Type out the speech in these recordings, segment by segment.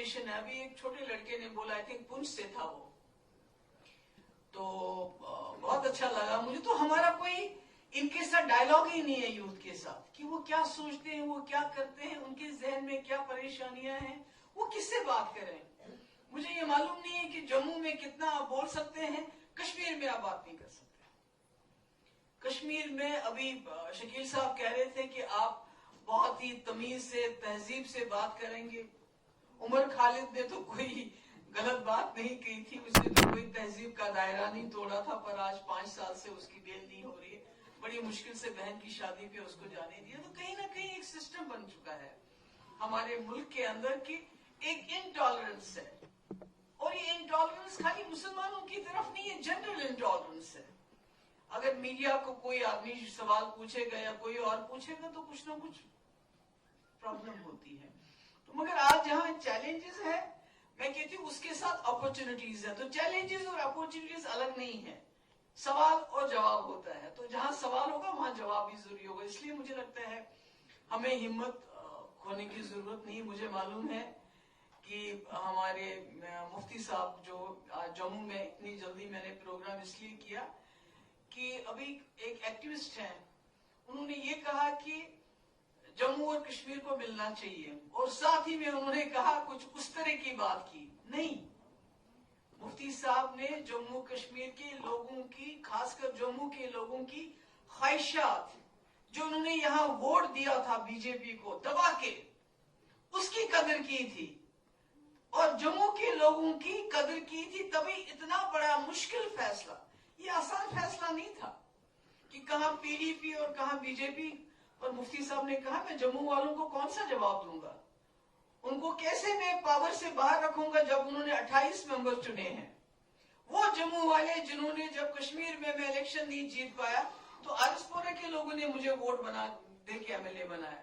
Generation ہے. ابھی ایک چھوٹے لڑکے نے بولا, آئی تھنک پنچ سے تھا وہ, تو بہت اچھا لگا مجھے. تو ہمارا کوئی ان کے ساتھ ڈائلاگ ہی نہیں ہے یوتھ کے ساتھ, کہ وہ کیا سوچتے ہیں, وہ کیا کرتے ہیں, ان کے ذہن میں کیا پریشانیاں ہیں, وہ کس سے بات کریں. مجھے یہ معلوم نہیں ہے کہ جموں میں کتنا آپ بول سکتے ہیں, کشمیر میں آپ بات نہیں کر سکتے. کشمیر میں ابھی شکیل صاحب کہہ رہے تھے کہ آپ بہت ہی تمیز سے, تہذیب سے بات کریں گے. عمر خالد نے تو کوئی غلط بات نہیں کی تھی, اس نے تو کوئی تہذیب کا دائرہ نہیں توڑا تھا, پر آج 5 سال سے اس کی بیل نہیں ہو رہی ہے. بڑی مشکل سے بہن کی شادی پہ اس کو جانے دیا. تو کہیں نہ کہیں ایک سسٹم بن چکا ہے ہمارے ملک کے اندر کی ایک انٹالرنس ہے, اور یہ انٹالرنس خالی مسلمانوں کی طرف نہیں ہے, جنرل انٹالرنس ہے. اگر میڈیا کو کوئی آدمی سوال پوچھے گا یا کوئی اور پوچھے گا تو کچھ نہ کچھ پرابلم ہوتی ہے. تو مگر آج جہاں چیلنجز ہے, میں کہتی ہوں اس کے ساتھ اپرچونٹیز ہے. تو چیلنجز اور اپرچونٹیز الگ نہیں ہے, سوال اور جواب ہوتا ہے. تو جہاں سوال ہوگا وہاں جواب بھی ضروری ہوگا. اس لیے مجھے لگتا ہے ہمیں ہمت کھونے کی ضرورت نہیں. مجھے معلوم ہے کہ ہمارے مفتی صاحب جو جموں میں اتنی جلدی, میں نے پروگرام اس لیے کیا کہ ابھی ایک ایکٹیوسٹ ہیں, انہوں نے یہ کہا کہ جموں اور کشمیر کو ملنا چاہیے, اور ساتھ ہی میں انہوں نے کہا کچھ اس طرح کی بات کی نہیں. مفتی صاحب نے جموں کشمیر کے لوگوں کی, خاص کر جموں کے لوگوں کی خواہشات, جو انہوں نے یہاں ووٹ دیا تھا بی جے پی کو دبا کے, اس کی قدر کی تھی, اور جموں کے لوگوں کی قدر کی تھی. تبھی اتنا بڑا مشکل فیصلہ, یہ آسان فیصلہ نہیں تھا کہ کہاں پی ڈی پی اور کہاں بی جے پی. اور مفتی صاحب نے کہا میں جموں والوں کو کون سا جواب دوں گا, ان کو کیسے میں پاور سے باہر رکھوں گا جب انہوں نے 28 ممبر چنے ہیں. وہ جموں والے جنہوں نے جب کشمیر میں الیکشن نہیں جیت پایا تو آرس پورہ کے لوگوں نے مجھے ووٹ بنا دے کے ایم ایل اے بنایا.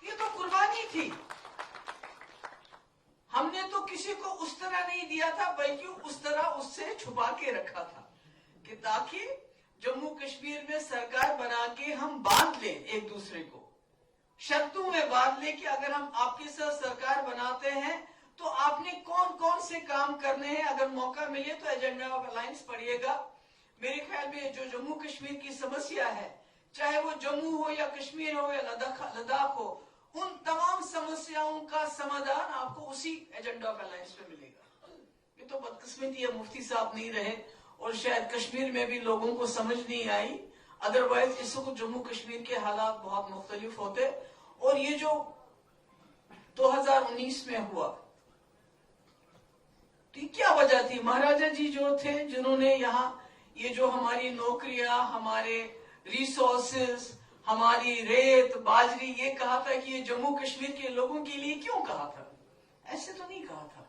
یہ تو قربانی تھی. ہم نے تو کسی کو اس طرح نہیں دیا تھا, بلکہ اس طرح اس سے چھپا کے رکھا تھا کہ تاکہ جموں کشمیر میں سرکار بنا کے ہم باندھ لیں ایک دوسرے کو, شرطوں میں باندھ لیں کہ اگر ہم آپ کے ساتھ سرکار بناتے ہیں تو آپ نے کون کون سے کام کرنے ہیں. اگر موقع ملے تو ایجنڈا آف الائنس پڑھیے گا. میرے خیال میں جو جموں کشمیر کی سمسیا ہے, چاہے وہ جموں ہو یا کشمیر ہو یا لداخ ہو, ان تمام سمسیاؤں کا سمادھان آپ کو اسی ایجنڈا آف الائنس پہ ملے گا. یہ تو بدقسمتی ہے مفتی صاحب نہیں رہے, اور شاید کشمیر میں بھی لوگوں کو سمجھ نہیں آئی. ادروائز اس کو جموں کشمیر کے حالات بہت مختلف ہوتے. اور یہ جو 2019 میں ہوا, تو یہ کیا وجہ تھی؟ مہاراجا جی جو تھے, جنہوں نے یہاں یہ جو ہماری نوکریاں, ہمارے ریسورسز, ہماری ریت باجری, یہ کہا تھا کہ یہ جموں کشمیر کے لوگوں کے لیے کیوں کہا تھا؟ ایسے تو نہیں کہا تھا.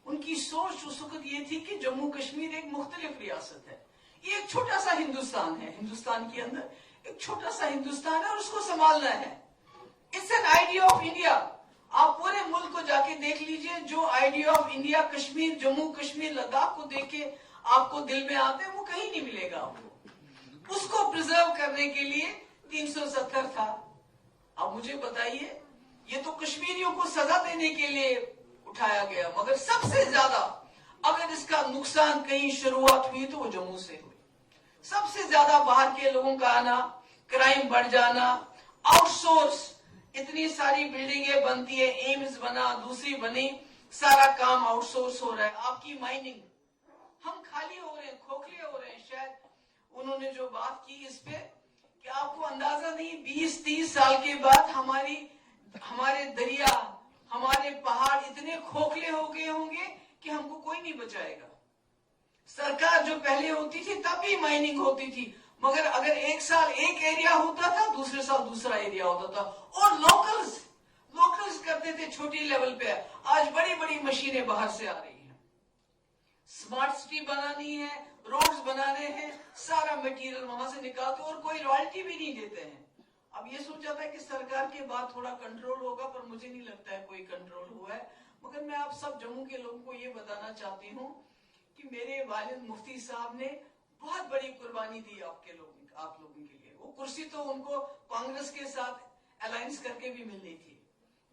ان کی سوچ اس وقت یہ تھی کہ جموں کشمیر ایک مختلف ریاست ہے, یہ ایک چھوٹا سا ہندوستان ہے, ہندوستان کے اندر ایک چھوٹا سا ہندوستان ہے اور اس کو سنبھالنا ہے. It's an idea of India. آپ پورے ملک کو جا کے دیکھ لیجئے, جو idea of India Kashmir, Jammu Kashmir, Ladakh کو دیکھ کے آپ کو دل میں آتے ہیں, وہ کہیں نہیں ملے گا آپ کو. اس کو پرزرو کرنے کے لیے 370 تھا. اب مجھے بتائیے, یہ تو کشمیریوں کو سزا دینے کے لیے اٹھایا گیا, مگر سب سے زیادہ اگر اس کا نقصان کہیں شروعات ہوئی تو وہ جموں سے ہوئی. سب سے زیادہ باہر کے لوگوں کا آنا, کرائم بڑھ جانا, آؤٹ سورس, اتنی ساری بلڈنگیں بنتی ہے, ایمز بنا, دوسری بنی, سارا کام آؤٹ سورس ہو رہا ہے. آپ کی مائننگ, ہم خالی ہو رہے ہیں, کھوکھلے ہو رہے ہیں. شاید انہوں نے جو بات کی اس پہ, کہ آپ کو اندازہ نہیں, 20-30 سال کے بعد ہمارے دریا, ہمارے پہاڑ اتنے کھوکھلے ہو گئے ہوں گے کہ ہم کو کوئی نہیں بچائے گا. سرکار جو پہلے ہوتی تھی تب بھی مائننگ ہوتی تھی, مگر اگر ایک سال ایک ایریا ہوتا تھا, دوسرے سال دوسرا ایریا ہوتا تھا, اور لوکلز کرتے تھے چھوٹی لیول پہ. آج بڑی بڑی مشینیں باہر سے آ رہی ہیں, سمارٹ سٹی بنانی ہے, روڈز بنانے ہیں, سارا مٹیریل وہاں سے نکالتے, اور کوئی رائلٹی بھی نہیں دیتے ہیں. اب یہ سوچا تھا کہ سرکار کے بعد تھوڑا کنٹرول ہوگا, پر مجھے نہیں لگتا ہے کوئی کنٹرول ہوا ہے. مگر میں آپ سب جموں کے لوگوں کو یہ بتانا چاہتی ہوں کہ میرے والد مفتی صاحب نے بہت بڑی قربانی دی آپ لوگوں کے لیے. وہ کرسی تو ان کو کانگریس کے ساتھ الائنس کر کے بھی ملنی تھی,